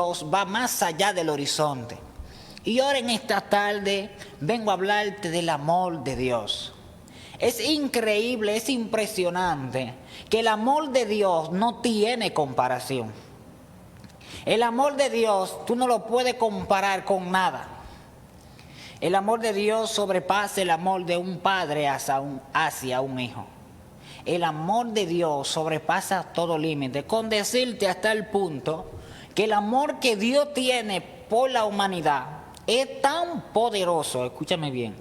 Dios va más allá del horizonte. Y ahora en esta tarde vengo a hablarte del amor de Dios. Es increíble, es impresionante que el amor de Dios no tiene comparación. El amor de Dios tú no lo puedes comparar con nada. El amor de Dios sobrepasa el amor de un padre hacia un hijo. El amor de Dios sobrepasa todo límite, con decirte hasta el punto que el amor que Dios tiene por la humanidad es tan poderoso, escúchame bien.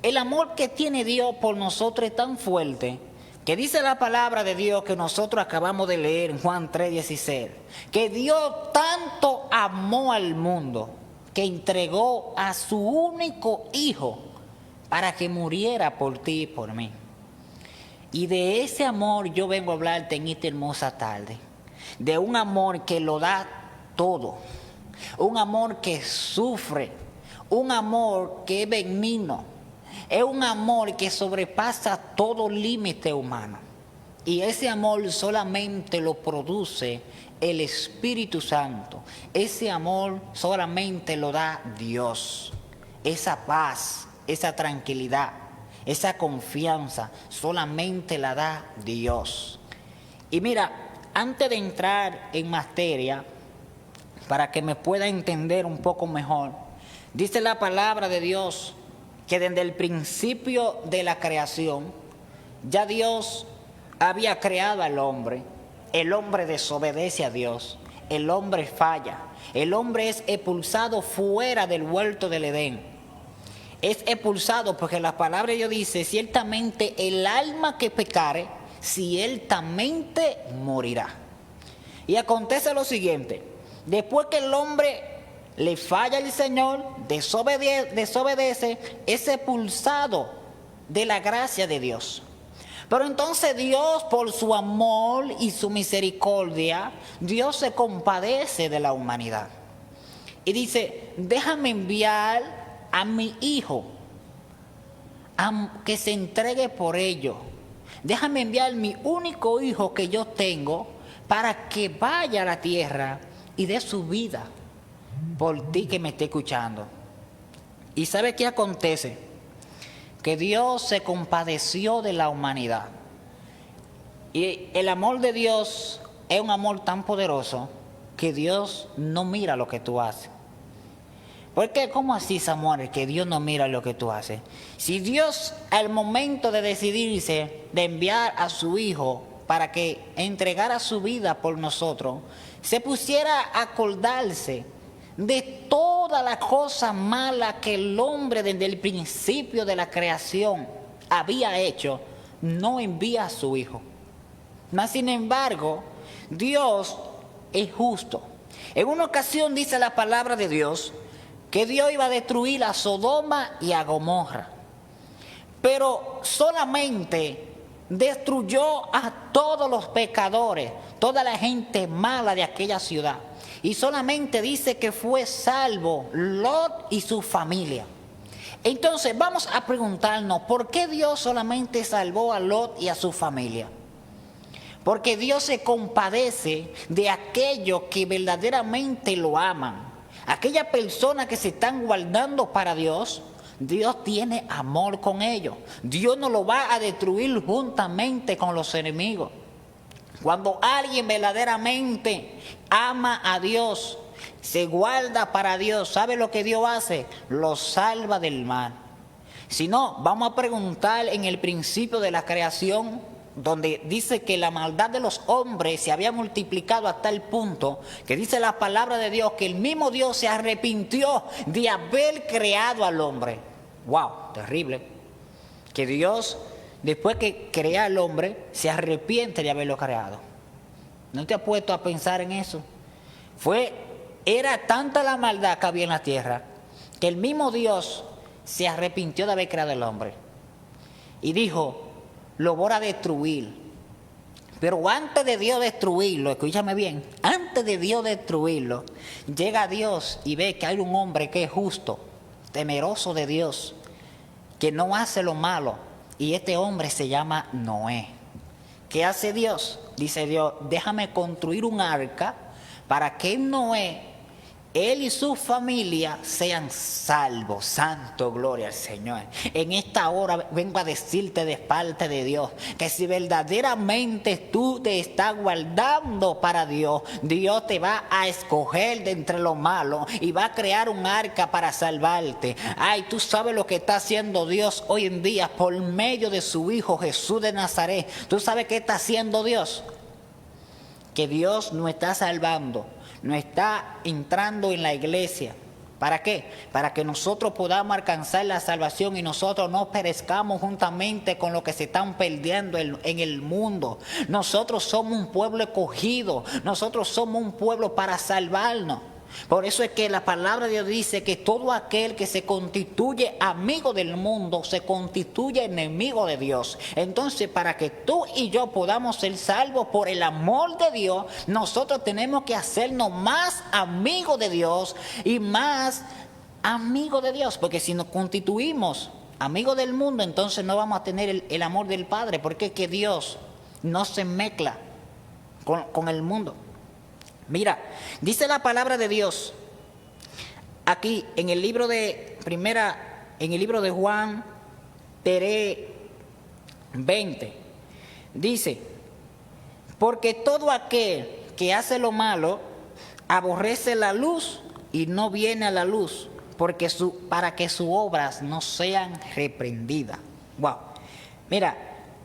El amor que tiene Dios por nosotros es tan fuerte que dice la palabra de Dios que nosotros acabamos de leer en Juan 3:16, que Dios tanto amó al mundo que entregó a su único hijo para que muriera por ti y por mí. Y de ese amor yo vengo a hablarte en esta hermosa tarde. De un amor que lo da todo. Un amor que sufre. Un amor que es benigno. Es un amor que sobrepasa todo límite humano. Y ese amor solamente lo produce el Espíritu Santo. Ese amor solamente lo da Dios. Esa paz, esa tranquilidad, esa confianza solamente la da Dios. Y mira, antes de entrar en materia, para que me pueda entender un poco mejor, dice la palabra de Dios que desde el principio de la creación, ya Dios había creado al hombre. El hombre desobedece a Dios, el hombre falla, el hombre es expulsado fuera del huerto del Edén. Es expulsado porque la palabra de Dios dice, ciertamente el alma que pecare, ciertamente morirá. Y acontece lo siguiente, después que el hombre le falla al Señor, desobedece, es expulsado de la gracia de Dios. Pero entonces Dios, por su amor y su misericordia, Dios se compadece de la humanidad. Y dice, déjame enviar a mi hijo, que se entregue por ello. Déjame enviar mi único hijo que yo tengo para que vaya a la tierra y dé su vida por ti que me esté escuchando. ¿Y sabe qué acontece? Que Dios se compadeció de la humanidad. Y el amor de Dios es un amor tan poderoso que Dios no mira lo que tú haces. ¿Por qué? ¿Cómo así, Samuel, que Dios no mira lo que tú haces? Si Dios, al momento de decidirse de enviar a su Hijo para que entregara su vida por nosotros, se pusiera a acordarse de todas las cosas malas que el hombre desde el principio de la creación había hecho, no envía a su Hijo. Mas, sin embargo, Dios es justo. En una ocasión dice la palabra de Dios que Dios iba a destruir a Sodoma y a Gomorra, pero solamente destruyó a todos los pecadores, toda la gente mala de aquella ciudad, y solamente dice que fue salvo Lot y su familia. Entonces vamos a preguntarnos, ¿por qué Dios solamente salvó a Lot y a su familia? Porque Dios se compadece de aquellos que verdaderamente lo aman. Aquellas personas que se están guardando para Dios, Dios tiene amor con ellos. Dios no lo va a destruir juntamente con los enemigos. Cuando alguien verdaderamente ama a Dios, se guarda para Dios, ¿sabe lo que Dios hace? Lo salva del mal. Si no, vamos a preguntar en el principio de la creación, donde dice que la maldad de los hombres se había multiplicado hasta el punto que dice la palabra de Dios que el mismo Dios se arrepintió de haber creado al hombre. ¡Wow! Terrible. Que Dios, después que crea al hombre, se arrepiente de haberlo creado. ¿No te has puesto a pensar en eso? Era tanta la maldad que había en la tierra que el mismo Dios se arrepintió de haber creado al hombre y dijo, lo voy a destruir. Pero antes de Dios destruirlo, escúchame bien, antes de Dios destruirlo, llega Dios y ve que hay un hombre que es justo, temeroso de Dios, que no hace lo malo, y este hombre se llama Noé. ¿Qué hace Dios? Dice Dios, déjame construir un arca para que Noé él y su familia sean salvos. Santo, gloria al Señor. En esta hora vengo a decirte de parte de Dios que si verdaderamente tú te estás guardando para Dios, Dios te va a escoger de entre lo malo y va a crear un arca para salvarte. Ay, tú sabes lo que está haciendo Dios hoy en día por medio de su Hijo Jesús de Nazaret. ¿Tú sabes qué está haciendo Dios? Que Dios nos está salvando, nos está entrando en la iglesia. ¿Para qué? Para que nosotros podamos alcanzar la salvación y nosotros no perezcamos juntamente con los que se están perdiendo en el mundo. Nosotros somos un pueblo escogido, nosotros somos un pueblo para salvarnos. Por eso es que la palabra de Dios dice que todo aquel que se constituye amigo del mundo se constituye enemigo de Dios. Entonces, para que tú y yo podamos ser salvos por el amor de Dios, nosotros tenemos que hacernos más amigos de Dios y más amigos de Dios. Porque si nos constituimos amigos del mundo, entonces no vamos a tener el amor del Padre, porque es que Dios no se mezcla con el mundo. Mira, dice la palabra de Dios aquí en el libro de Juan 3:20. Dice, porque todo aquel que hace lo malo aborrece la luz y no viene a la luz, para que sus obras no sean reprendidas. Wow. Mira,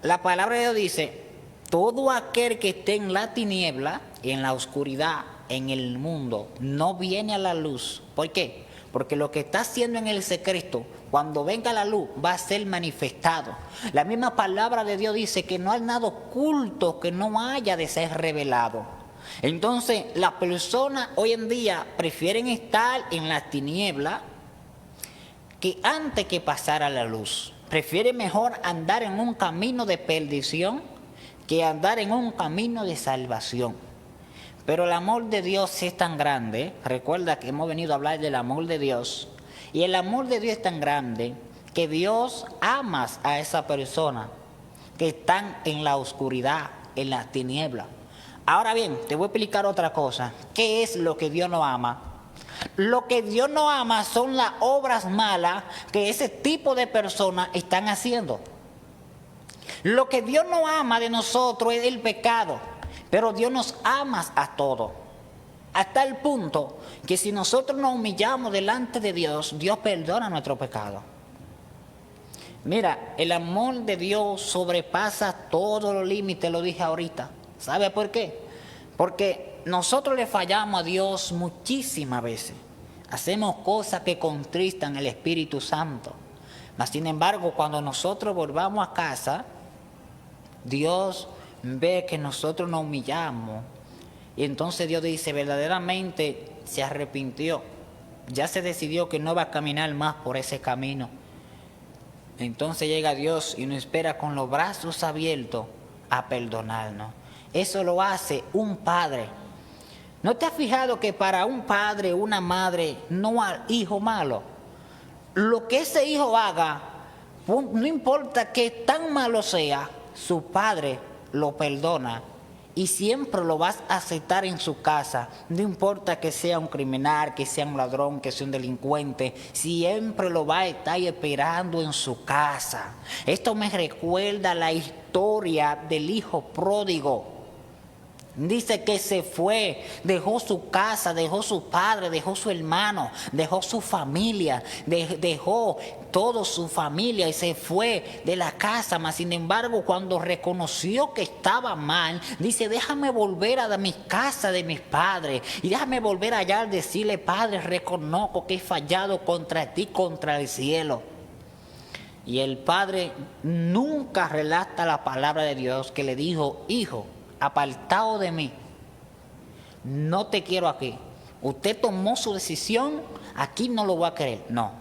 la palabra de Dios dice, todo aquel que esté en la tiniebla, en la oscuridad, en el mundo, no viene a la luz. ¿Por qué? Porque lo que está haciendo en el secreto, cuando venga la luz, va a ser manifestado. La misma palabra de Dios dice que no hay nada oculto que no haya de ser revelado. Entonces, las personas hoy en día prefieren estar en la tiniebla que antes que pasar a la luz. Prefieren mejor andar en un camino de perdición que andar en un camino de salvación. Pero el amor de Dios es tan grande. Recuerda que hemos venido a hablar del amor de Dios. Y el amor de Dios es tan grande que Dios ama a esa persona que están en la oscuridad, en la tiniebla. Ahora bien, te voy a explicar otra cosa. ¿Qué es lo que Dios no ama? Lo que Dios no ama son las obras malas que ese tipo de personas están haciendo. Lo que Dios no ama de nosotros es el pecado, pero Dios nos ama a todos. Hasta el punto que si nosotros nos humillamos delante de Dios, Dios perdona nuestro pecado. Mira, el amor de Dios sobrepasa todos los límites, lo dije ahorita. ¿Sabe por qué? Porque nosotros le fallamos a Dios muchísimas veces. Hacemos cosas que contristan el Espíritu Santo. Mas sin embargo, cuando nosotros volvamos a casa, Dios ve que nosotros nos humillamos. Y entonces Dios dice, verdaderamente se arrepintió. Ya se decidió que no va a caminar más por ese camino. Entonces llega Dios y nos espera con los brazos abiertos a perdonarnos. Eso lo hace un padre. ¿No te has fijado que para un padre, una madre, no hay hijo malo? Lo que ese hijo haga, no importa que tan malo sea, su padre lo perdona y siempre lo vas a aceptar en su casa. No importa que sea un criminal, que sea un ladrón, que sea un delincuente, siempre lo va a estar esperando en su casa. Esto me recuerda la historia del hijo pródigo. Dice que se fue, dejó su casa, dejó su padre, dejó su hermano, dejó su familia, dejó toda su familia y se fue de la casa. Mas sin embargo, cuando reconoció que estaba mal, dice, déjame volver a mi casa de mis padres y déjame volver allá a decirle, Padre, reconozco que he fallado contra ti, contra el cielo. Y el padre nunca relata la palabra de Dios que le dijo, hijo, apartado de mí, no te quiero aquí. Usted tomó su decisión, aquí no lo voy a querer. No,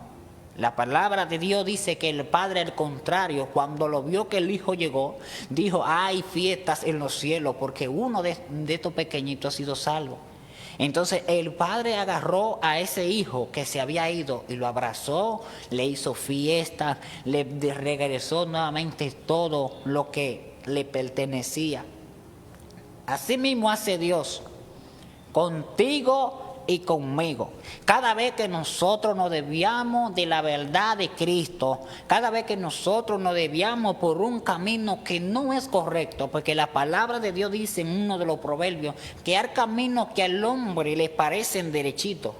la palabra de Dios dice que el padre, al contrario, cuando lo vio que el hijo llegó, dijo, hay fiestas en los cielos porque uno de estos pequeñitos ha sido salvo. Entonces el padre agarró a ese hijo que se había ido y lo abrazó, le hizo fiesta, le regresó nuevamente todo lo que le pertenecía. Así mismo hace Dios contigo y conmigo. Cada vez que nosotros nos desviamos de la verdad de Cristo, cada vez que nosotros nos desviamos por un camino que no es correcto, porque la palabra de Dios dice en uno de los proverbios que hay caminos que al hombre le parecen derechitos,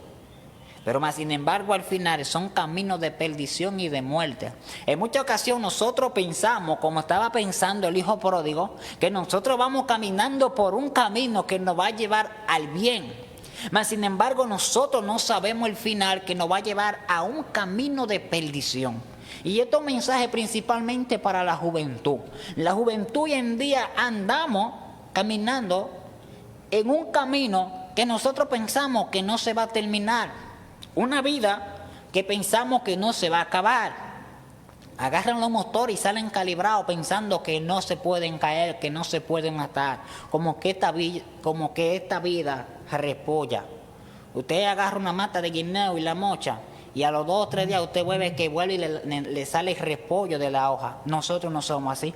pero más sin embargo al final son caminos de perdición y de muerte. En muchas ocasiones nosotros pensamos, como estaba pensando el hijo pródigo, que nosotros vamos caminando por un camino que nos va a llevar al bien. Mas sin embargo nosotros no sabemos el final, que nos va a llevar a un camino de perdición. Y estos mensajes principalmente para la juventud. La juventud hoy en día andamos caminando en un camino que nosotros pensamos que no se va a terminar. Una vida que pensamos que no se va a acabar. Agarran los motores y salen calibrados pensando que no se pueden caer, que no se pueden matar. Como que esta vida repolla. Usted agarra una mata de guineo y la mocha, y a los 2 o 3 días usted vuelve y le sale el repollo de la hoja. Nosotros no somos así.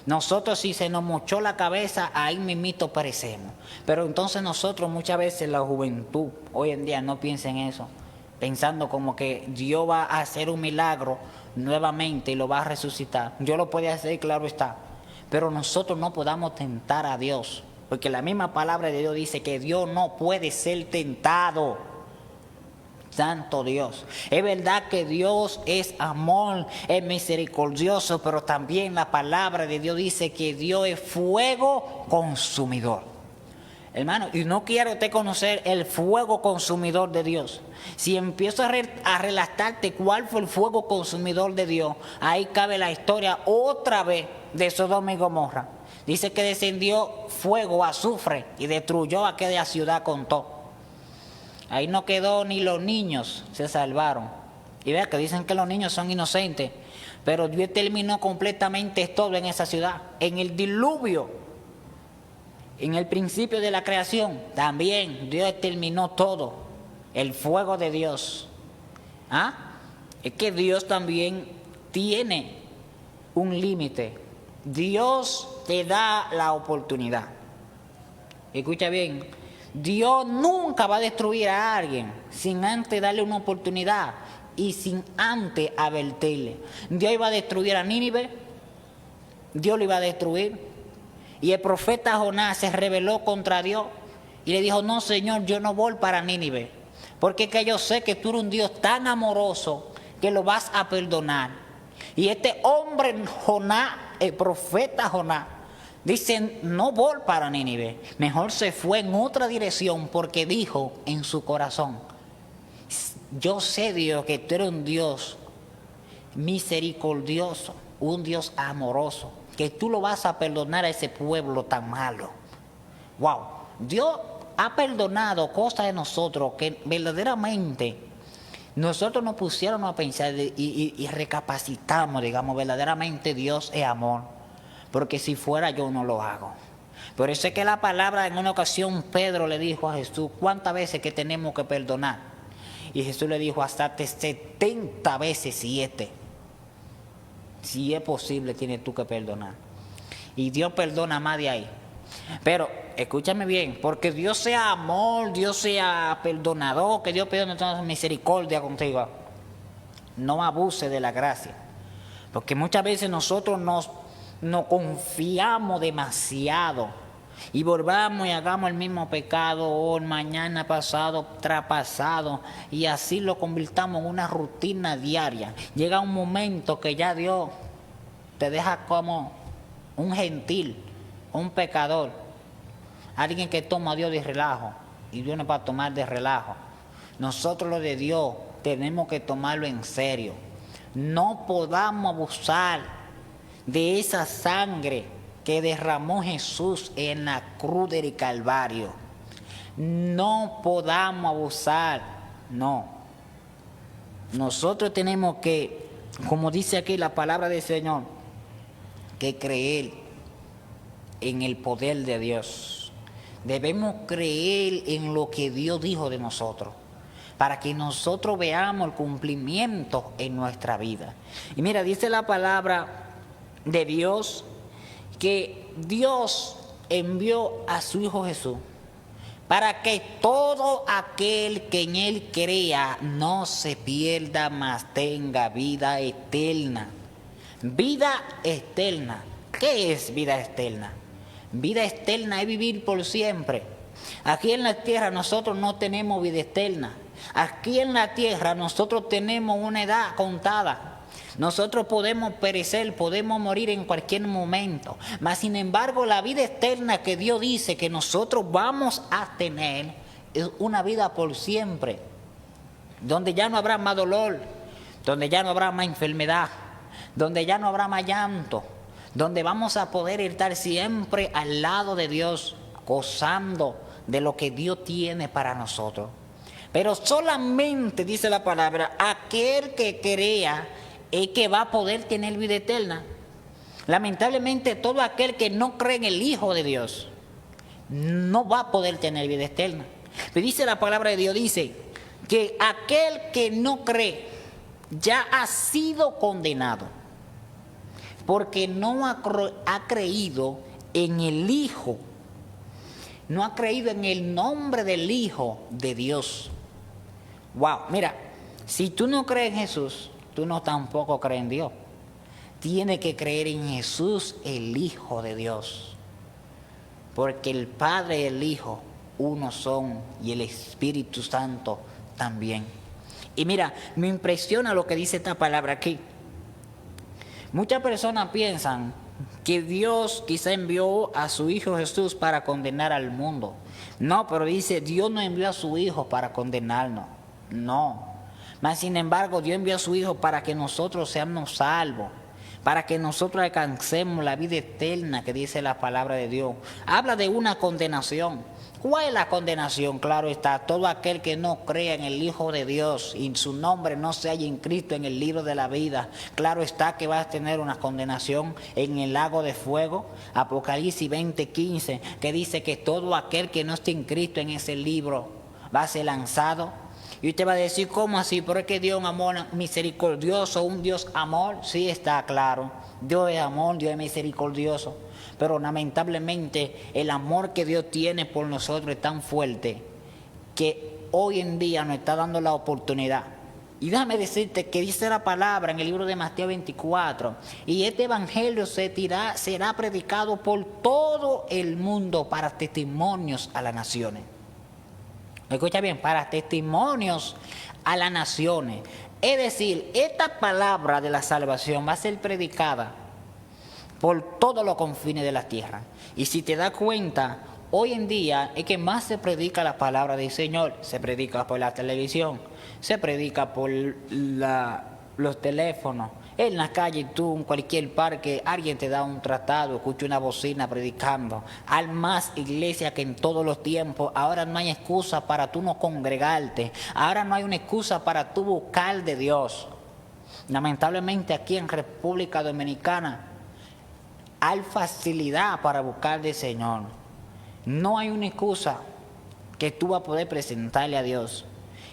Nosotros, si se nos mochó la cabeza, ahí mismito perecemos. Pero entonces nosotros muchas veces, la juventud hoy en día no piensa en eso, pensando como que Dios va a hacer un milagro nuevamente y lo va a resucitar. Dios lo puede hacer, claro está, pero nosotros no podamos tentar a Dios, porque la misma palabra de Dios dice que Dios no puede ser tentado. Santo Dios. Es verdad que Dios es amor, es misericordioso, pero también la palabra de Dios dice que Dios es fuego consumidor. Hermano, y no quiere usted conocer el fuego consumidor de Dios. Si empiezo a relatarte cuál fue el fuego consumidor de Dios, ahí cabe la historia otra vez de Sodoma y Gomorra. Dice que descendió fuego, azufre, y destruyó aquella ciudad con todo. Ahí no quedó ni los niños, se salvaron. Y vea que dicen que los niños son inocentes, pero Dios terminó completamente todo en esa ciudad. En el diluvio, en el principio de la creación, también Dios terminó todo. El fuego de Dios. Es que Dios también tiene un límite. Dios te da la oportunidad. Escucha bien. Dios nunca va a destruir a alguien sin antes darle una oportunidad y sin antes advertirle. Dios iba a destruir a Nínive, Dios lo iba a destruir, y el profeta Jonás se rebeló contra Dios y le dijo: no, Señor, yo no voy para Nínive, porque es que yo sé que tú eres un Dios tan amoroso que lo vas a perdonar. Y este hombre Jonás, el profeta Jonás, dicen: no voy para Nínive. Mejor se fue en otra dirección, porque dijo en su corazón: yo sé, Dios, que tú eres un Dios misericordioso, un Dios amoroso, que tú lo vas a perdonar a ese pueblo tan malo. Wow, Dios ha perdonado cosas de nosotros que verdaderamente nosotros nos pusieron a pensar y recapacitamos, digamos, verdaderamente Dios es amor. Porque si fuera yo no lo hago. Por eso es que la palabra, en una ocasión Pedro le dijo a Jesús: ¿cuántas veces que tenemos que perdonar? Y Jesús le dijo: hasta 70 veces 7. Si es posible, tienes tú que perdonar. Y Dios perdona más de ahí. Pero escúchame bien, porque Dios sea amor, Dios sea perdonador, que Dios perdone toda misericordia contigo, no abuse de la gracia. Porque muchas veces nosotros nos confiamos demasiado y volvamos y hagamos el mismo pecado hoy, mañana, pasado, traspasado, y así lo convirtamos en una rutina diaria. Llega un momento que ya Dios te deja como un gentil, un pecador, alguien que toma a Dios de relajo, y Dios no va a tomar de relajo. Nosotros, lo de Dios, tenemos que tomarlo en serio. No podamos abusar de esa sangre que derramó Jesús en la cruz del Calvario. No podamos abusar, no. Nosotros tenemos que, como dice aquí la palabra del Señor, que creer en el poder de Dios. Debemos creer en lo que Dios dijo de nosotros, para que nosotros veamos el cumplimiento en nuestra vida. Y mira, dice la palabra de Dios que Dios envió a su Hijo Jesús para que todo aquel que en él crea no se pierda, mas tenga vida eterna. Vida eterna. ¿Qué es vida eterna? Vida eterna es vivir por siempre. Aquí en la tierra nosotros no tenemos vida eterna. Aquí en la tierra nosotros tenemos una edad contada. Nosotros podemos perecer, podemos morir en cualquier momento. Mas sin embargo, la vida eterna que Dios dice que nosotros vamos a tener es una vida por siempre. Donde ya no habrá más dolor, donde ya no habrá más enfermedad, donde ya no habrá más llanto, donde vamos a poder estar siempre al lado de Dios, gozando de lo que Dios tiene para nosotros. Pero solamente, dice la palabra, aquel que crea es que va a poder tener vida eterna. Lamentablemente, todo aquel que no cree en el Hijo de Dios no va a poder tener vida eterna. Pero dice la palabra de Dios, dice que aquel que no cree ya ha sido condenado, porque no ha creído en el Hijo, no ha creído en el nombre del Hijo de Dios. Wow, mira, si tú no crees en Jesús, tú no tampoco crees en Dios. Tienes que creer en Jesús, el Hijo de Dios. Porque el Padre y el Hijo uno son, y el Espíritu Santo también. Y mira, me impresiona lo que dice esta palabra aquí. Muchas personas piensan que Dios quizá envió a su Hijo Jesús para condenar al mundo. No, pero dice, Dios no envió a su Hijo para condenarnos. No. Mas sin embargo, Dios envió a su Hijo para que nosotros seamos salvos, para que nosotros alcancemos la vida eterna que dice la palabra de Dios. Habla de una condenación. ¿Cuál es la condenación? Claro está, todo aquel que no crea en el Hijo de Dios y su nombre no se haya inscrito en el libro de la vida, claro está que va a tener una condenación en el lago de fuego. Apocalipsis 20:15, que dice que todo aquel que no esté inscrito en ese libro va a ser lanzado. Y usted va a decir, ¿cómo así? ¿Pero es que Dios es un amor misericordioso, un Dios amor? Sí, está claro. Dios es amor, Dios es misericordioso. Pero lamentablemente el amor que Dios tiene por nosotros es tan fuerte que hoy en día nos está dando la oportunidad. Y déjame decirte que dice la palabra en el libro de Mateo 24, y este evangelio será predicado por todo el mundo para testimonios a las naciones. ¿Me escucha bien? Para testimonios a las naciones. Es decir, esta palabra de la salvación va a ser predicada por todos los confines de la tierra. Y si te das cuenta, hoy en día es que más se predica la palabra del Señor. Se predica por la televisión, se predica por los teléfonos. En la calle, tú, en cualquier parque, alguien te da un tratado, escucha una bocina predicando. Hay más iglesia que en todos los tiempos. Ahora no hay excusa para tú no congregarte. Ahora no hay una excusa para tú buscar de Dios. Lamentablemente aquí en República Dominicana hay facilidad para buscar del Señor. No hay una excusa que tú vas a poder presentarle a Dios.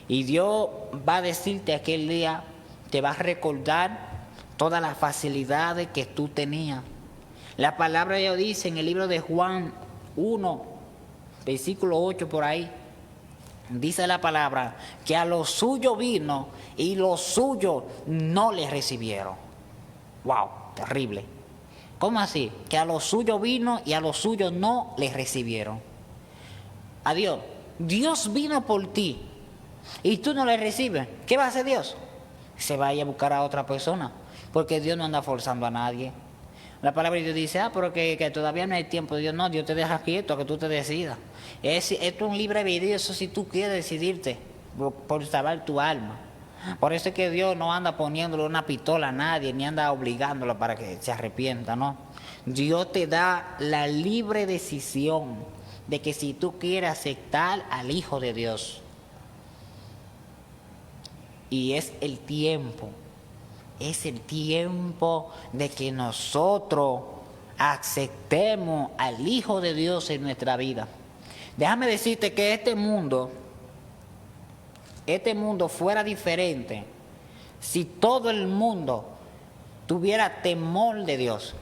Y Dios va a decirte aquel día, te va a recordar todas las facilidades que tú tenías. La palabra de Dios dice en el libro de Juan 1, versículo 8 por ahí, dice la palabra que a los suyos vino y los suyos no les recibieron. Wow, terrible. ¿Cómo así? Que a los suyos vino y a los suyos no les recibieron. Adiós. Dios vino por ti y tú no le recibes. ¿Qué va a hacer Dios? Se vaya a buscar a otra persona, porque Dios no anda forzando a nadie. La palabra de Dios dice, pero que todavía no hay tiempo. Dios no, Dios te deja quieto, que tú te decidas. Esto es un libre albedrío, eso si tú quieres decidirte por salvar tu alma. Por eso es que Dios no anda poniéndole una pistola a nadie, ni anda obligándolo para que se arrepienta, ¿no? Dios te da la libre decisión de que si tú quieres aceptar al Hijo de Dios. Y es el tiempo de que nosotros aceptemos al Hijo de Dios en nuestra vida. Déjame decirte que este mundo fuera diferente si todo el mundo tuviera temor de Dios.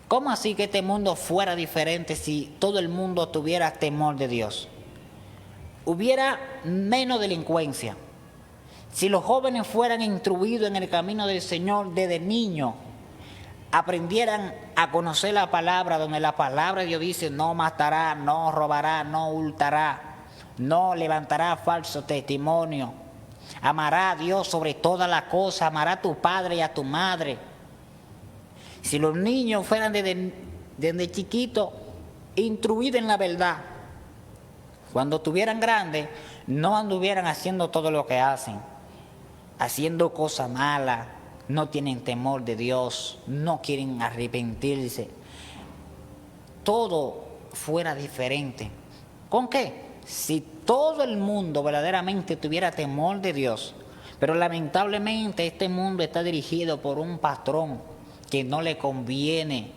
¿Cómo así que este mundo fuera diferente si todo el mundo tuviera temor de Dios? Hubiera menos delincuencia. Si los jóvenes fueran instruidos en el camino del Señor desde niños, aprendieran a conocer la palabra, donde la palabra de Dios dice: no matará, no robará, no hurtará, no levantará falso testimonio, amará a Dios sobre todas las cosas, amará a tu padre y a tu madre. Si los niños fueran desde chiquitos instruidos en la verdad, cuando estuvieran grandes no anduvieran haciendo todo lo que hacen, haciendo cosas malas, no tienen temor de Dios, no quieren arrepentirse, todo fuera diferente. ¿Con qué? Si todo el mundo verdaderamente tuviera temor de Dios. Pero lamentablemente este mundo está dirigido por un patrón que no le conviene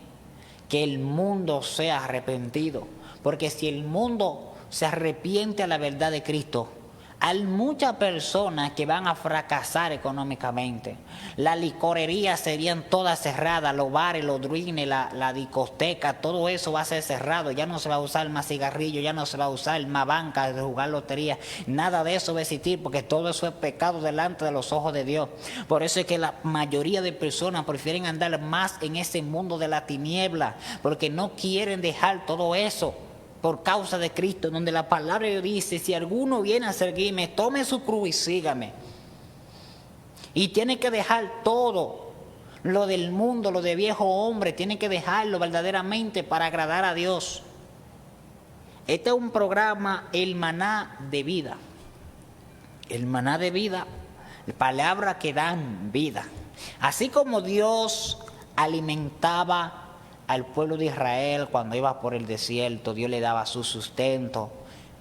que el mundo sea arrepentido, porque si el mundo se arrepiente a la verdad de Cristo, hay muchas personas que van a fracasar económicamente. Las licorerías serían todas cerradas, los bares, los druines, la discoteca, todo eso va a ser cerrado. Ya no se va a usar más cigarrillo, ya no se va a usar más banca de jugar lotería. Nada de eso va a existir, porque todo eso es pecado delante de los ojos de Dios. Por eso es que la mayoría de personas prefieren andar más en ese mundo de la tiniebla, porque no quieren dejar todo eso por causa de Cristo, donde la palabra de Dios dice: si alguno viene a seguirme, tome su cruz y sígame. Y tiene que dejar todo lo del mundo, lo de viejo hombre, tiene que dejarlo verdaderamente para agradar a Dios. Este es un programa, el maná de vida. El maná de vida, palabras que dan vida. Así como Dios alimentaba al pueblo de Israel cuando iba por el desierto, Dios le daba su sustento.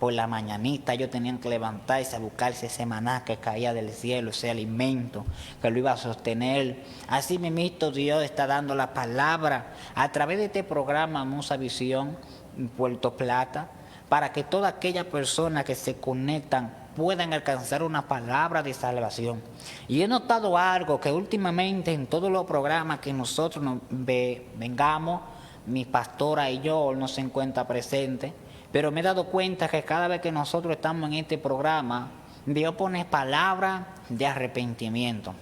Por la mañanita ellos tenían que levantarse a buscarse ese maná que caía del cielo, ese alimento que lo iba a sostener. Así mismo Dios está dando la palabra a través de este programa Musa Visión Puerto Plata, para que todas aquellas personas que se conectan puedan alcanzar una palabra de salvación. Y he notado algo, que últimamente en todos los programas que nosotros vengamos, mi pastora y yo no se encuentra presente, pero me he dado cuenta que cada vez que nosotros estamos en este programa, Dios pone palabra de arrepentimiento.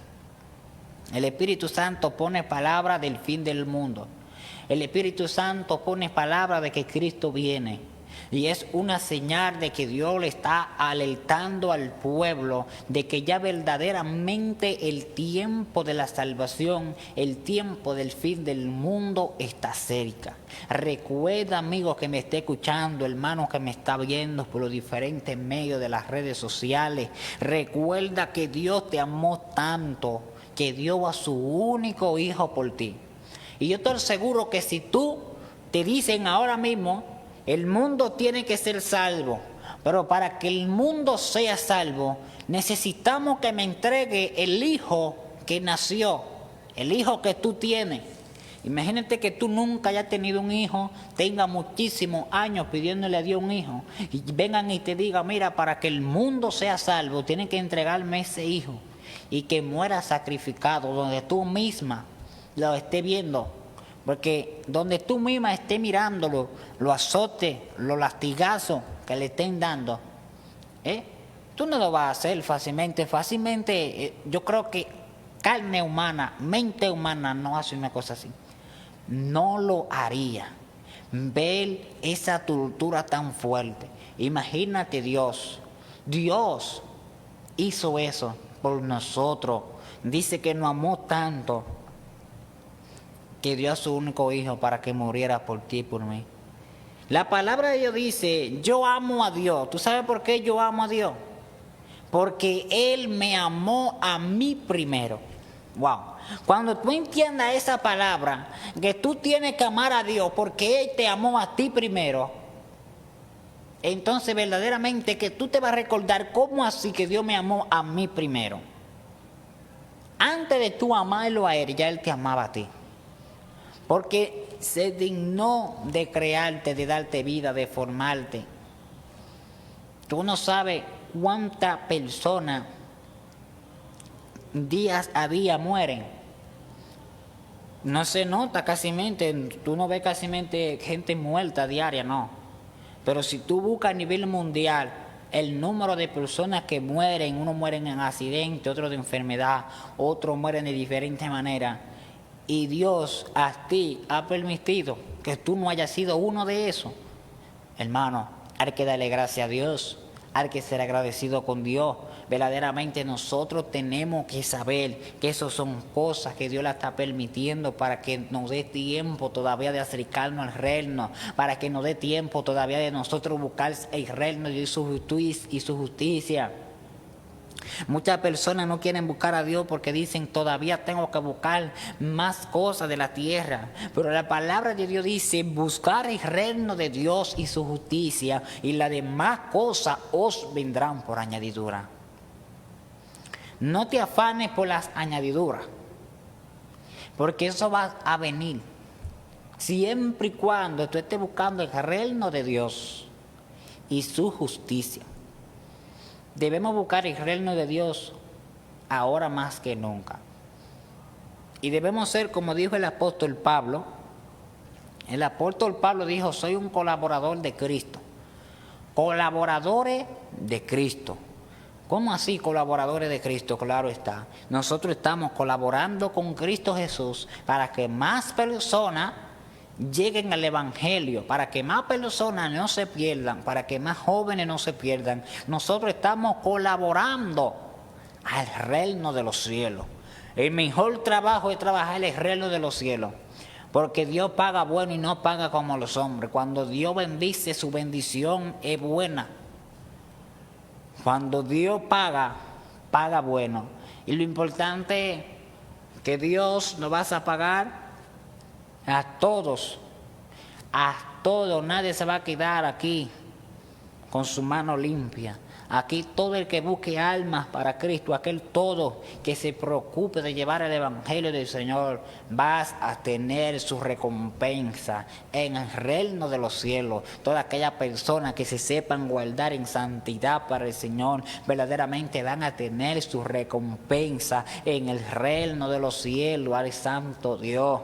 El Espíritu Santo pone palabra del fin del mundo. El Espíritu Santo pone palabra de que Cristo viene. Y es una señal de que Dios le está alertando al pueblo de que ya verdaderamente el tiempo de la salvación, el tiempo del fin del mundo está cerca. Recuerda, amigo que me esté escuchando, hermano que me está viendo por los diferentes medios de las redes sociales, recuerda que Dios te amó tanto que dio a su único hijo por ti. Y yo estoy seguro que si tú te dicen ahora mismo: el mundo tiene que ser salvo, pero para que el mundo sea salvo, necesitamos que me entregue el hijo que nació, el hijo que tú tienes. Imagínate que tú nunca hayas tenido un hijo, tenga muchísimos años pidiéndole a Dios un hijo, y vengan y te digan: mira, para que el mundo sea salvo, tienen que entregarme ese hijo, y que muera sacrificado, donde tú misma lo estés viendo. Porque donde tú misma estés mirándolo, los azotes, los lastigazos que le estén dando, tú no lo vas a hacer fácilmente. Yo creo que carne humana, mente humana no hace una cosa así. No lo haría. Ver esa tortura tan fuerte. Imagínate Dios hizo eso por nosotros. Dice que nos amó tanto que dio a su único hijo para que muriera por ti y por mí. La palabra de Dios dice: yo amo a Dios. ¿Tú sabes por qué yo amo a Dios? Porque Él me amó a mí primero. Wow. Cuando tú entiendas esa palabra, que tú tienes que amar a Dios porque Él te amó a ti primero, entonces verdaderamente que tú te vas a recordar: ¿cómo así que Dios me amó a mí primero? Antes de tú amarlo a Él, ya Él te amaba a ti. Porque se dignó de crearte, de darte vida, de formarte. Tú no sabes cuántas personas días a día mueren. no se nota casi mente, tú no ves casi gente muerta diaria, no. Pero si tú buscas a nivel mundial el número de personas que mueren, unos mueren en accidente, otros de enfermedad, otros mueren de diferentes maneras, y Dios a ti ha permitido que tú no hayas sido uno de esos, hermano, hay que darle gracias a Dios, hay que ser agradecido con Dios. Verdaderamente nosotros tenemos que saber que esas son cosas que Dios la está permitiendo para que nos dé tiempo todavía de acercarnos al reino, para que nos dé tiempo todavía de nosotros buscar el reino y su justicia. Muchas personas no quieren buscar a Dios porque dicen todavía tengo que buscar más cosas de la tierra, pero la palabra de Dios dice buscar el reino de Dios y su justicia y las demás cosas os vendrán por añadidura. No te afanes por las añadiduras, porque eso va a venir siempre y cuando tú estés buscando el reino de Dios y su justicia. Debemos buscar el reino de Dios ahora más que nunca. Y debemos ser, como dijo el apóstol Pablo. El apóstol Pablo dijo, soy un colaborador de Cristo. Colaboradores de Cristo. ¿Cómo así colaboradores de Cristo? Claro está. Nosotros estamos colaborando con Cristo Jesús para que más personas lleguen al Evangelio, para que más personas no se pierdan, para que más jóvenes no se pierdan. Nosotros estamos colaborando al reino de los cielos. El mejor trabajo es trabajar el reino de los cielos, porque Dios paga bueno y no paga como los hombres. Cuando Dios bendice, su bendición es buena. Cuando Dios paga, paga bueno. Y lo importante es que Dios nos va a pagar a todos, nadie se va a quedar aquí con su mano limpia. Aquí todo el que busque almas para Cristo, aquel todo que se preocupe de llevar el Evangelio del Señor, vas a tener su recompensa en el reino de los cielos. Todas aquellas personas que se sepan guardar en santidad para el Señor, verdaderamente van a tener su recompensa en el reino de los cielos, al santo Dios.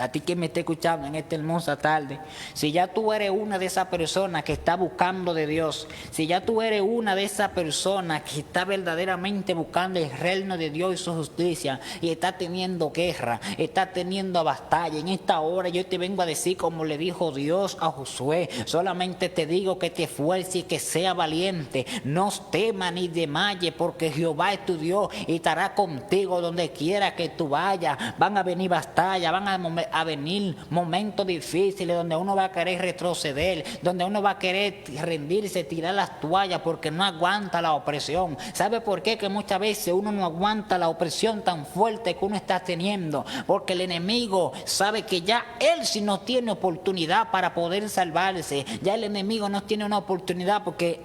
A ti que me está escuchando en esta hermosa tarde, si ya tú eres una de esas personas que está buscando de Dios, si ya tú eres una de esas personas que está verdaderamente buscando el reino de Dios y su justicia y está teniendo guerra, está teniendo batalla, en esta hora yo te vengo a decir como le dijo Dios a Josué, solamente te digo que te esfuerces y que sea valiente, no temas ni desmayes porque Jehová es tu Dios y estará contigo donde quiera que tú vayas. Van a venir batallas, van a venir momentos difíciles donde uno va a querer retroceder, donde uno va a querer rendirse, tirar las toallas porque no aguanta la opresión. ¿Sabe por qué? Que muchas veces uno no aguanta la opresión tan fuerte que uno está teniendo, porque el enemigo sabe que ya él sí no tiene oportunidad para poder salvarse, ya el enemigo no tiene una oportunidad porque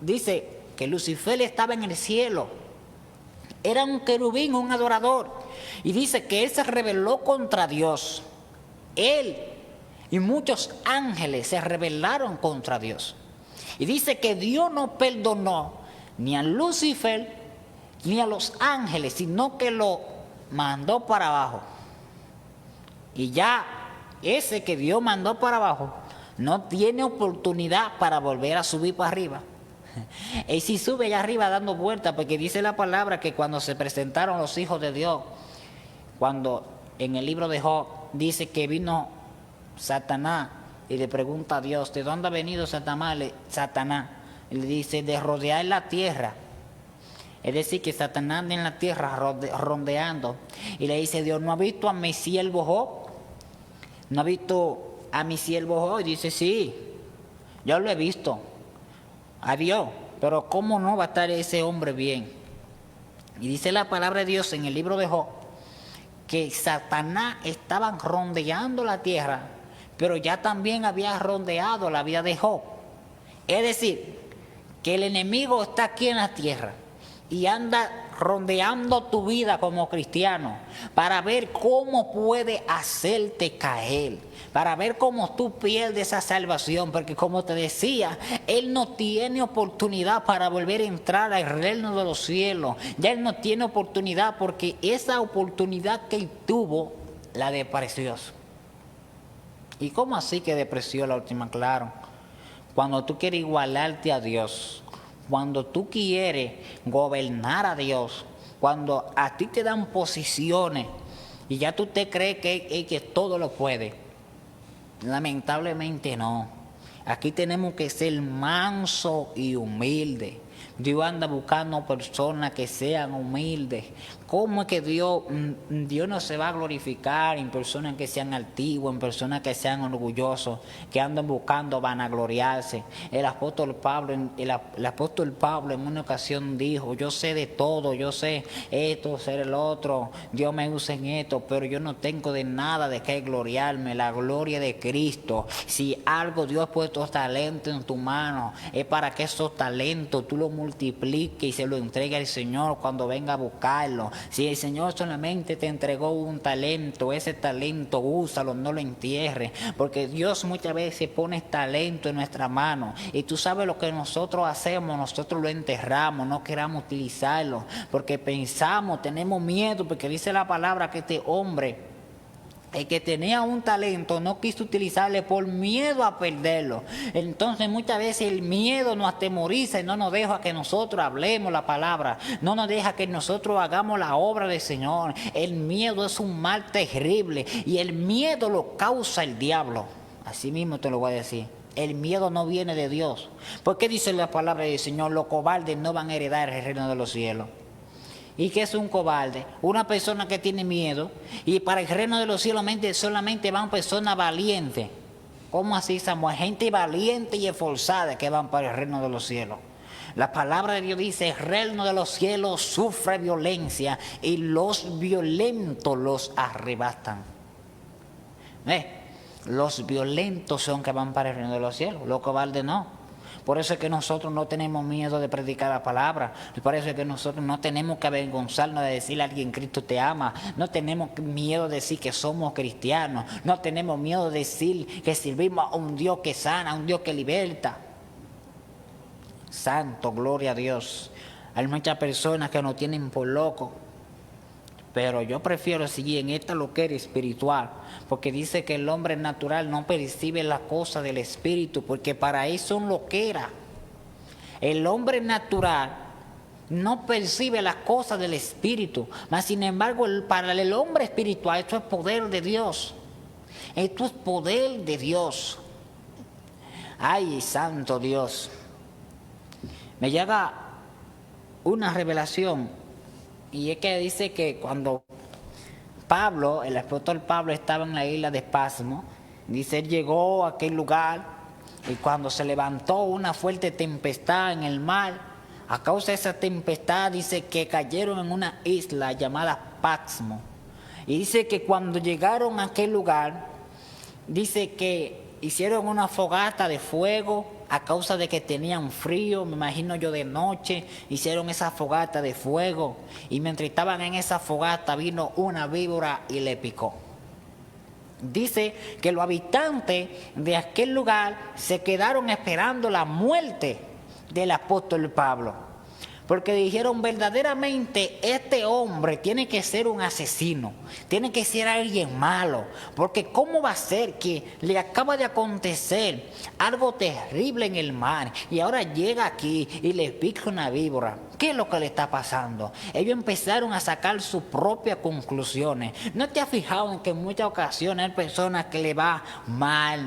dice que Lucifer estaba en el cielo, era un querubín, un adorador, y dice que él se rebeló contra Dios. Él y muchos ángeles se rebelaron contra Dios. Y dice que Dios no perdonó ni a Lucifer ni a los ángeles, sino que lo mandó para abajo. Y ya ese que Dios mandó para abajo no tiene oportunidad para volver a subir para arriba. Y si sube allá arriba dando vueltas, porque dice la palabra que cuando se presentaron los hijos de Dios, cuando en el libro de Job dice que vino Satanás y le pregunta a Dios, ¿de dónde ha venido Satanás? Y le dice, de rodear la tierra. Es decir, que Satanás anda en la tierra rondeando. Y le dice Dios, ¿no ha visto a mi siervo Job? ¿No ha visto a mi siervo Job? Y dice, sí, yo lo he visto. Adiós, pero ¿cómo no va a estar ese hombre bien? Y dice la palabra de Dios en el libro de Job que Satanás estaba rondeando la tierra, pero ya también había rondeado la vida de Job. Es decir, que el enemigo está aquí en la tierra y anda rondeando tu vida como cristiano para ver cómo puede hacerte caer, para ver cómo tú pierdes esa salvación, porque como te decía, él no tiene oportunidad para volver a entrar al reino de los cielos. Ya él no tiene oportunidad porque esa oportunidad que él tuvo la despreció. ¿Y cómo así que despreció la última? Claro, cuando tú quieres igualarte a Dios, cuando tú quieres gobernar a Dios, cuando a ti te dan posiciones y ya tú te crees que todo lo puede, lamentablemente no. Aquí tenemos que ser manso y humilde. Dios anda buscando personas que sean humildes. ¿Cómo es que Dios no se va a glorificar en personas que sean altivos, en personas que sean orgullosos, que andan buscando vanagloriarse? El apóstol Pablo en una ocasión dijo: yo sé de todo, yo sé esto, sé el otro, Dios me usa en esto, pero yo no tengo de nada de qué gloriarme, la gloria de Cristo. Si algo Dios ha puesto talento en tu mano, es para que esos talentos tú lo multipliques y se lo entregue al Señor cuando venga a buscarlo. Si el Señor solamente te entregó un talento, ese talento úsalo, no lo entierres, porque Dios muchas veces pone talento en nuestra mano y tú sabes lo que nosotros hacemos, nosotros lo enterramos, no queramos utilizarlo porque pensamos, tenemos miedo, porque dice la palabra que este hombre, el que tenía un talento, no quiso utilizarle por miedo a perderlo. Entonces muchas veces el miedo nos atemoriza y no nos deja que nosotros hablemos la palabra, no nos deja que nosotros hagamos la obra del Señor. El miedo es un mal terrible y el miedo lo causa el diablo. Así mismo te lo voy a decir. El miedo no viene de Dios. ¿Por qué dice la palabra del Señor? Los cobardes no van a heredar el reino de los cielos. ¿Y qué es un cobarde? Una persona que tiene miedo. Y para el reino de los cielos solamente van personas valientes. ¿Cómo así, Samuel? Gente valiente y esforzada que van para el reino de los cielos. La palabra de Dios dice: el reino de los cielos sufre violencia y los violentos los arrebatan. Los violentos son que van para el reino de los cielos, los cobardes no. Por eso es que nosotros no tenemos miedo de predicar la palabra. Por eso es que nosotros no tenemos que avergonzarnos de decirle a alguien: Cristo te ama. No tenemos miedo de decir que somos cristianos. No tenemos miedo de decir que servimos a un Dios que sana, a un Dios que liberta. Santo, gloria a Dios. Hay muchas personas que nos tienen por locos, pero yo prefiero seguir en esta loquera espiritual, porque dice que el hombre natural no percibe las cosas del espíritu, porque para eso son loquera. El hombre natural no percibe las cosas del espíritu, mas sin embargo para el hombre espiritual esto es poder de Dios. Esto es poder de Dios. Ay, santo Dios. Me llega una revelación. Y es que dice que cuando Pablo, el apóstol Pablo, estaba en la isla de Pasmo, dice, él llegó a aquel lugar y cuando se levantó una fuerte tempestad en el mar, a causa de esa tempestad dice que cayeron en una isla llamada Pasmo. Y dice que cuando llegaron a aquel lugar, dice que hicieron una fogata de fuego a causa de que tenían frío, me imagino yo de noche, hicieron esa fogata de fuego y mientras estaban en esa fogata vino una víbora y le picó. Dice que los habitantes de aquel lugar se quedaron esperando la muerte del apóstol Pablo. Porque dijeron, verdaderamente este hombre tiene que ser un asesino, tiene que ser alguien malo, porque ¿cómo va a ser que le acaba de acontecer algo terrible en el mar y ahora llega aquí y le pica una víbora? ¿Qué es lo que le está pasando? Ellos empezaron a sacar sus propias conclusiones. ¿No te has fijado en que en muchas ocasiones hay personas que le va mal?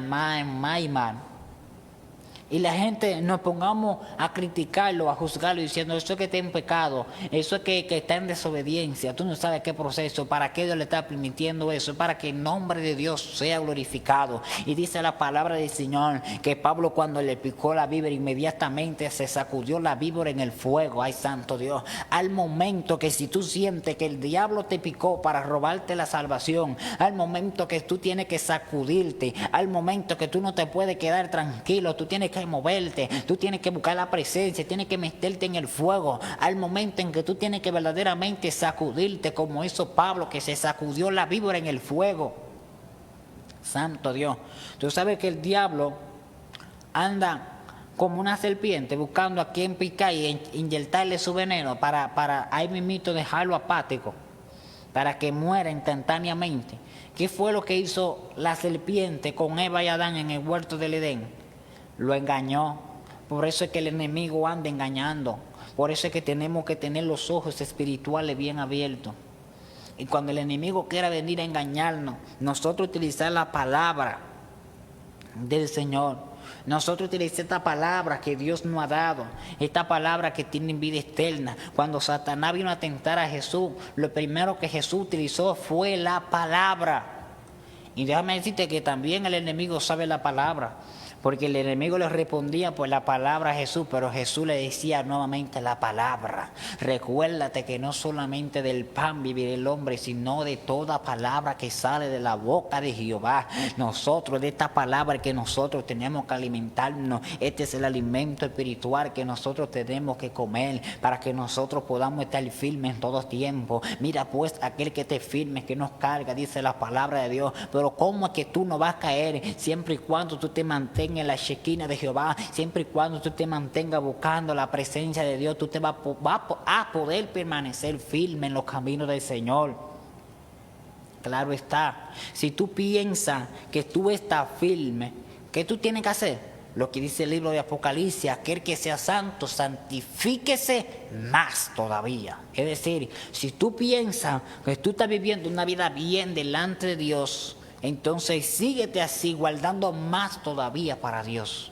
Y la gente nos pongamos a criticarlo, a juzgarlo, diciendo eso es que está en pecado, eso es que está en desobediencia, tú no sabes qué proceso, para qué Dios le está permitiendo eso, para que el nombre de Dios sea glorificado. Y dice la palabra del Señor que Pablo cuando le picó la víbora inmediatamente se sacudió la víbora en el fuego. Ay, santo Dios, al momento que si tú sientes que el diablo te picó para robarte la salvación, al momento que tú tienes que sacudirte, al momento que tú no te puedes quedar tranquilo, tú tienes que moverte, tú tienes que buscar la presencia, tienes que meterte en el fuego, al momento en que tú tienes que verdaderamente sacudirte como hizo Pablo, que se sacudió la víbora en el fuego. Santo Dios, tú sabes que el diablo anda como una serpiente buscando a quien picar y inyectarle su veneno para ahí mismito dejarlo apático. para que muera instantáneamente. ¿Qué fue lo que hizo la serpiente con Eva y Adán en el huerto del Edén? Lo engañó. Por eso es que el enemigo anda engañando. Por eso es que tenemos que tener los ojos espirituales bien abiertos. Y cuando el enemigo quiera venir a engañarnos, nosotros utilizar la palabra del Señor. Nosotros utilizamos esta palabra que Dios nos ha dado, esta palabra que tiene vida eterna. Cuando Satanás vino a tentar a Jesús, lo primero que Jesús utilizó fue la palabra. Y déjame decirte que también el enemigo sabe la palabra, porque el enemigo le respondía por la palabra a Jesús, pero Jesús le decía nuevamente la palabra. Recuérdate que no solamente del pan vivirá el hombre, sino de toda palabra que sale de la boca de Jehová. Nosotros, de esta palabra que nosotros tenemos que alimentarnos, este es el alimento espiritual que nosotros tenemos que comer para que nosotros podamos estar firmes en todo tiempo. Mira pues, aquel que te firme, que nos carga, dice la palabra de Dios. Pero ¿cómo es que tú no vas a caer siempre y cuando tú te mantengas en la Shekinah de Jehová? Siempre y cuando tú te mantengas buscando la presencia de Dios, tú te vas a poder permanecer firme en los caminos del Señor. Claro está, si tú piensas que tú estás firme, ¿qué tú tienes que hacer? Lo que dice el libro de Apocalipsis: aquel que sea santo, santifíquese más todavía. Es decir, si tú piensas que tú estás viviendo una vida bien delante de Dios, entonces síguete así, guardando más todavía para Dios.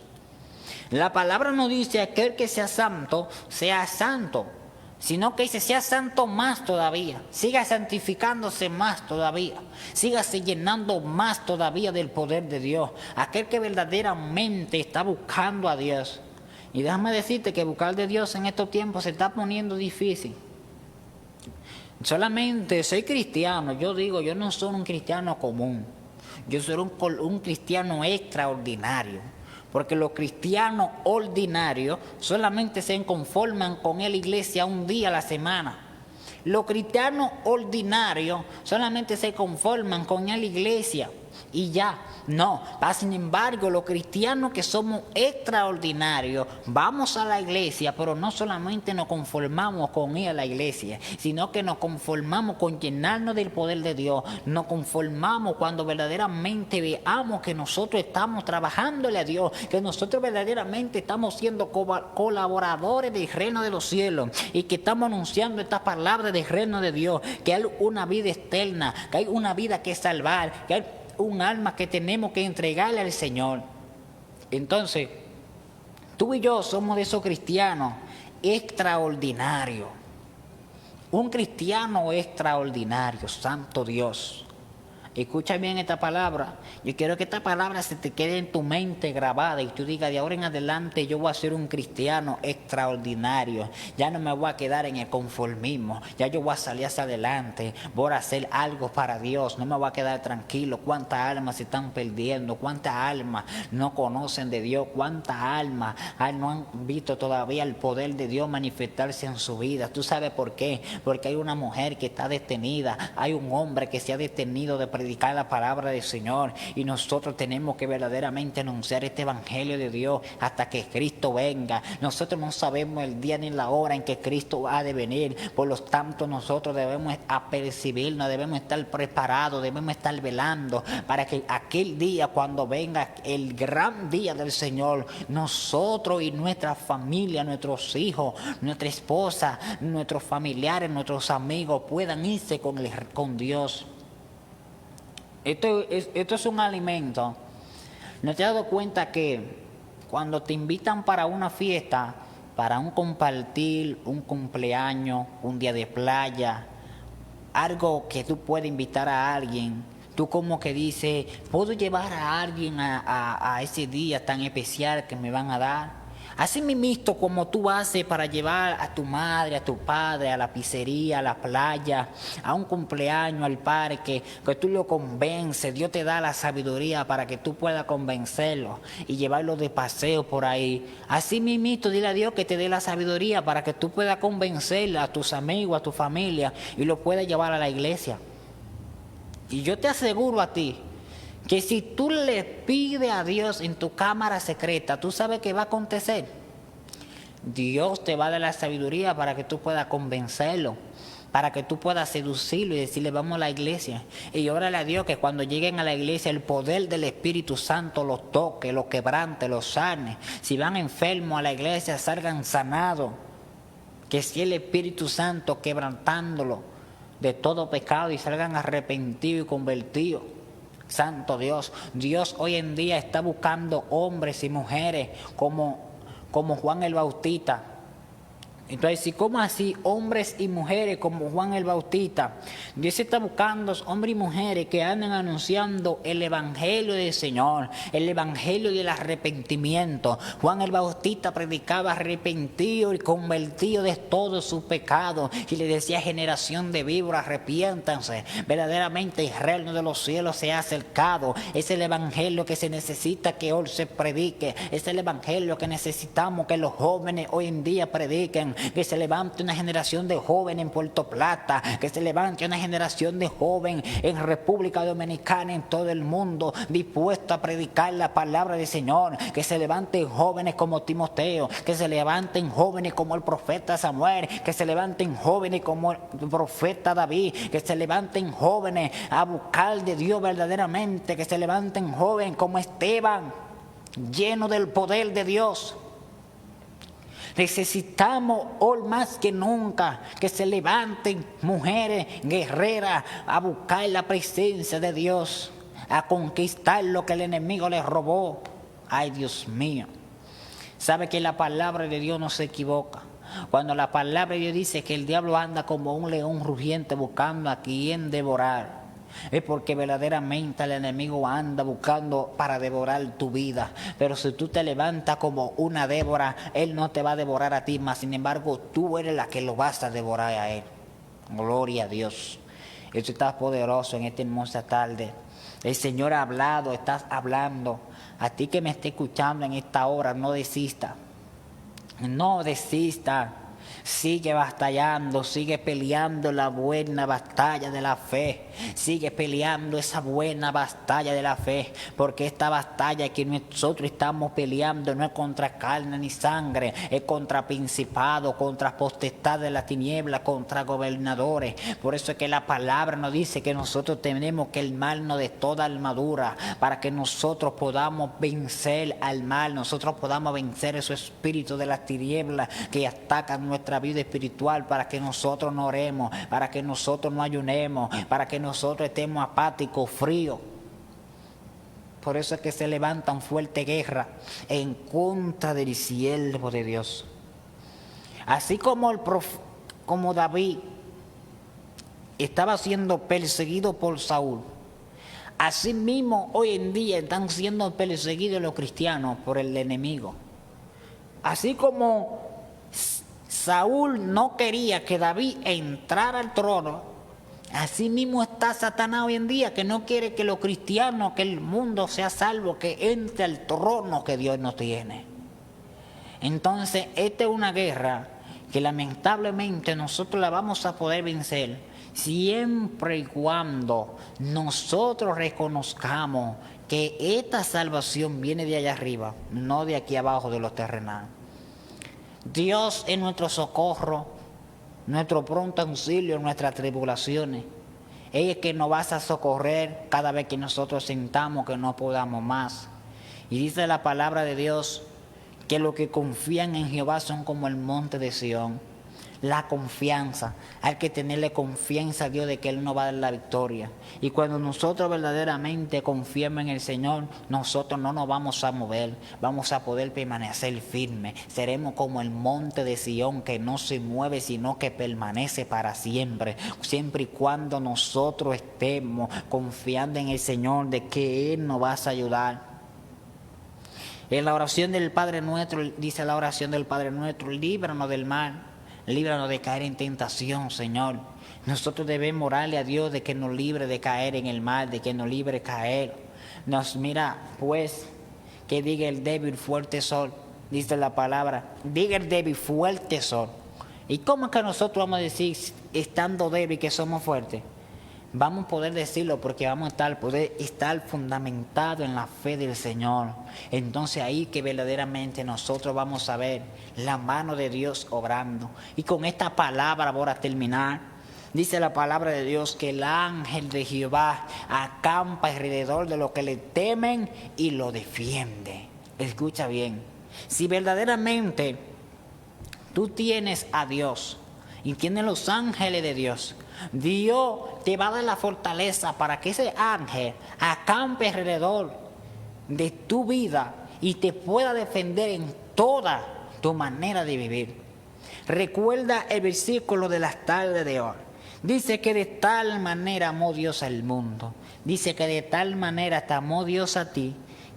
La palabra no dice aquel que sea santo, sino que dice sea santo más todavía. Siga santificándose más todavía. Sígase llenando más todavía del poder de Dios. Aquel que verdaderamente está buscando a Dios. Y déjame decirte que buscar de Dios en estos tiempos se está poniendo difícil. Solamente soy cristiano. Yo no soy un cristiano común. Yo soy un cristiano extraordinario. Porque los cristianos ordinarios solamente se conforman con la iglesia un día a la semana. Los cristianos ordinarios solamente se conforman con la iglesia y ya. No, sin embargo, los cristianos que somos extraordinarios, vamos a la iglesia, pero no solamente nos conformamos con ir a la iglesia, sino que nos conformamos con llenarnos del poder de Dios. Nos conformamos cuando verdaderamente veamos que nosotros estamos trabajándole a Dios, que nosotros verdaderamente estamos siendo colaboradores del reino de los cielos y que estamos anunciando estas palabras del reino de Dios, que hay una vida eterna, que hay una vida que salvar, que hay un alma que tenemos que entregarle al Señor. Entonces, tú y yo somos de esos cristianos extraordinarios. Un cristiano extraordinario, santo Dios. Escucha bien esta palabra. Yo quiero que esta palabra se te quede en tu mente grabada y tú digas: de ahora en adelante yo voy a ser un cristiano extraordinario. Ya no me voy a quedar en el conformismo. Ya yo voy a salir hacia adelante. Voy a hacer algo para Dios. No me voy a quedar tranquilo. ¿Cuántas almas se están perdiendo? ¿Cuántas almas no conocen de Dios? ¿Cuántas almas no han visto todavía el poder de Dios manifestarse en su vida? ¿Tú sabes por qué? Porque hay una mujer que está detenida. Hay un hombre que se ha detenido de predicar la palabra del Señor, y nosotros tenemos que verdaderamente anunciar este evangelio de Dios hasta que Cristo venga. Nosotros no sabemos el día ni la hora en que Cristo ha de venir, por lo tanto nosotros debemos apercibirnos, debemos estar preparados, debemos estar velando para que aquel día, cuando venga el gran día del Señor, nosotros y nuestra familia, nuestros hijos, nuestra esposa, nuestros familiares, nuestros amigos puedan irse con Dios. Esto es un alimento. ¿No te has dado cuenta que cuando te invitan para una fiesta, para un compartir, un cumpleaños, un día de playa, algo que tú puedes invitar a alguien, tú como que dices: ¿puedo llevar a alguien a ese día tan especial que me van a dar? Así mismo como tú haces para llevar a tu madre, a tu padre, a la pizzería, a la playa, a un cumpleaños, al parque, que tú lo convences, Dios te da la sabiduría para que tú puedas convencerlo y llevarlo de paseo por ahí. Así mismo dile a Dios que te dé la sabiduría para que tú puedas convencer a tus amigos, a tu familia, y lo puedas llevar a la iglesia. Y yo te aseguro a ti que si tú le pides a Dios en tu cámara secreta, ¿tú sabes qué va a acontecer? Dios te va a dar la sabiduría para que tú puedas convencerlo. para que tú puedas seducirlo y decirle vamos a la iglesia. Y órale a Dios que cuando lleguen a la iglesia el poder del Espíritu Santo los toque, los quebrante, los sane. Si van enfermos a la iglesia salgan sanados. Que si el Espíritu Santo quebrantándolo de todo pecado y salgan arrepentidos y convertidos. Santo Dios, Dios hoy en día está buscando hombres y mujeres como Juan el Bautista. Entonces, si como así, hombres y mujeres como Juan el Bautista, Dios está buscando hombres y mujeres que anden anunciando el Evangelio del Señor, el Evangelio del arrepentimiento. Juan el Bautista predicaba arrepentido y convertido de todos sus pecados y le decía generación de víboras, arrepiéntanse, verdaderamente el reino de los cielos se ha acercado. Es el Evangelio que se necesita que hoy se predique, es el Evangelio que necesitamos que los jóvenes hoy en día prediquen. Que se levante una generación de jóvenes en Puerto Plata, que se levante una generación de jóvenes en República Dominicana, en todo el mundo, dispuesto a predicar la palabra del Señor, que se levanten jóvenes como Timoteo, que se levanten jóvenes como el profeta Samuel, que se levanten jóvenes como el profeta David, que se levanten jóvenes a buscar de Dios verdaderamente, que se levanten jóvenes como Esteban, lleno del poder de Dios. Necesitamos hoy más que nunca que se levanten mujeres guerreras a buscar la presencia de Dios, a conquistar lo que el enemigo les robó. Ay, Dios mío. Sabe que la palabra de Dios no se equivoca. Cuando la palabra de Dios dice que el diablo anda como un león rugiente buscando a quien devorar, es porque verdaderamente el enemigo anda buscando para devorar tu vida. Pero si tú te levantas como una Débora, él no te va a devorar a ti, mas sin embargo tú eres la que lo vas a devorar a él. Gloria a Dios. Esto está poderoso en esta hermosa tarde. El Señor ha hablado, estás hablando. A ti que me esté escuchando en esta hora, no desista. No desista. Sigue batallando, sigue peleando la buena batalla de la fe. Sigue peleando esa buena batalla de la fe. Porque esta batalla que nosotros estamos peleando no es contra carne ni sangre. Es contra principados, contra potestades de la tiniebla, contra gobernadores. Por eso es que la palabra nos dice que nosotros tenemos que armarnos de toda armadura. Para que nosotros podamos vencer al mal. Nosotros podamos vencer esos espíritus de la tiniebla que atacan nuestra vida espiritual, para que nosotros no oremos, para que nosotros no ayunemos, para que nosotros estemos apáticos, fríos. Por eso es que se levantan fuerte guerra en contra del siervo de Dios. Así como como David estaba siendo perseguido por Saúl, así mismo hoy en día están siendo perseguidos los cristianos por el enemigo. Así como Saúl no quería que David entrara al trono, así mismo está Satanás hoy en día, que no quiere que los cristianos, que el mundo sea salvo, que entre al trono que Dios nos tiene. Entonces, esta es una guerra que lamentablemente nosotros la vamos a poder vencer siempre y cuando nosotros reconozcamos que esta salvación viene de allá arriba, no de aquí abajo de los terrenales. Dios es nuestro socorro, nuestro pronto auxilio en nuestras tribulaciones. Él es que nos va a socorrer cada vez que nosotros sintamos que no podamos más. Y dice la palabra de Dios que los que confían en Jehová son como el monte de Sión. La confianza, hay que tenerle confianza a Dios de que Él nos va a dar la victoria. Y cuando nosotros verdaderamente confiemos en el Señor, nosotros no nos vamos a mover, vamos a poder permanecer firmes. Seremos como el monte de Sión que no se mueve, sino que permanece para siempre. Siempre y cuando nosotros estemos confiando en el Señor de que Él nos va a ayudar. En la oración del Padre Nuestro, dice la oración del Padre Nuestro, líbranos del mal. Líbranos de caer en tentación, Señor. Nosotros debemos orarle a Dios de que nos libre de caer en el mal, de que nos libre de caer. Nos mira, pues, que diga el débil, fuerte sol. Dice la palabra, diga el débil, fuerte sol. ¿Y cómo es que nosotros vamos a decir, estando débil, que somos fuertes? Vamos a poder decirlo porque vamos a poder estar fundamentados en la fe del Señor. Entonces ahí que verdaderamente nosotros vamos a ver la mano de Dios obrando. Y con esta palabra voy a terminar. Dice la palabra de Dios que el ángel de Jehová acampa alrededor de los que le temen y lo defiende. Escucha bien, si verdaderamente tú tienes a Dios y tienes los ángeles de Dios, Dios te va a dar la fortaleza para que ese ángel acampe alrededor de tu vida y te pueda defender en toda tu manera de vivir. Recuerda el versículo de las tardes de hoy. Dice que de tal manera amó Dios al mundo. Dice que de tal manera te amó Dios a ti,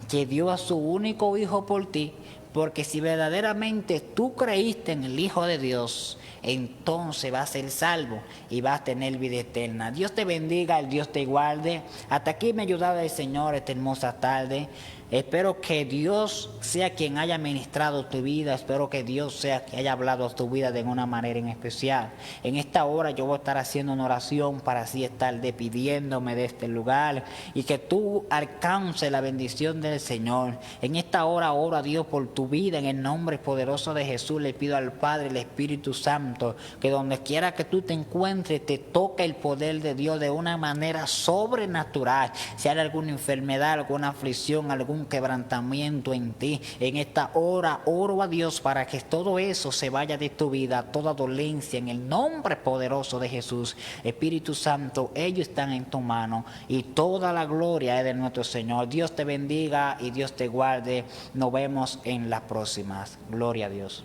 que dio a su único hijo por ti. Porque si verdaderamente tú creíste en el Hijo de Dios, entonces vas a ser salvo y vas a tener vida eterna. Dios te bendiga, el Dios te guarde. Hasta aquí me ha ayudado el Señor esta hermosa tarde. Espero que Dios sea quien haya ministrado tu vida. Espero que Dios sea quien haya hablado a tu vida de una manera en especial. En esta hora yo voy a estar haciendo una oración para así estar despidiéndome de este lugar y que tú alcances la bendición del Señor. En esta hora oro a Dios por tu vida. En el nombre poderoso de Jesús le pido al Padre, el Espíritu Santo, que donde quiera que tú te encuentres te toque el poder de Dios de una manera sobrenatural. Si hay alguna enfermedad, alguna aflicción, algún quebrantamiento en ti, en esta hora oro a Dios para que todo eso se vaya de tu vida, toda dolencia, en el nombre poderoso de Jesús. Espíritu Santo, ellos están en tu mano y toda la gloria es de nuestro Señor. Dios te bendiga y Dios te guarde. Nos vemos en las próximas. Gloria a Dios.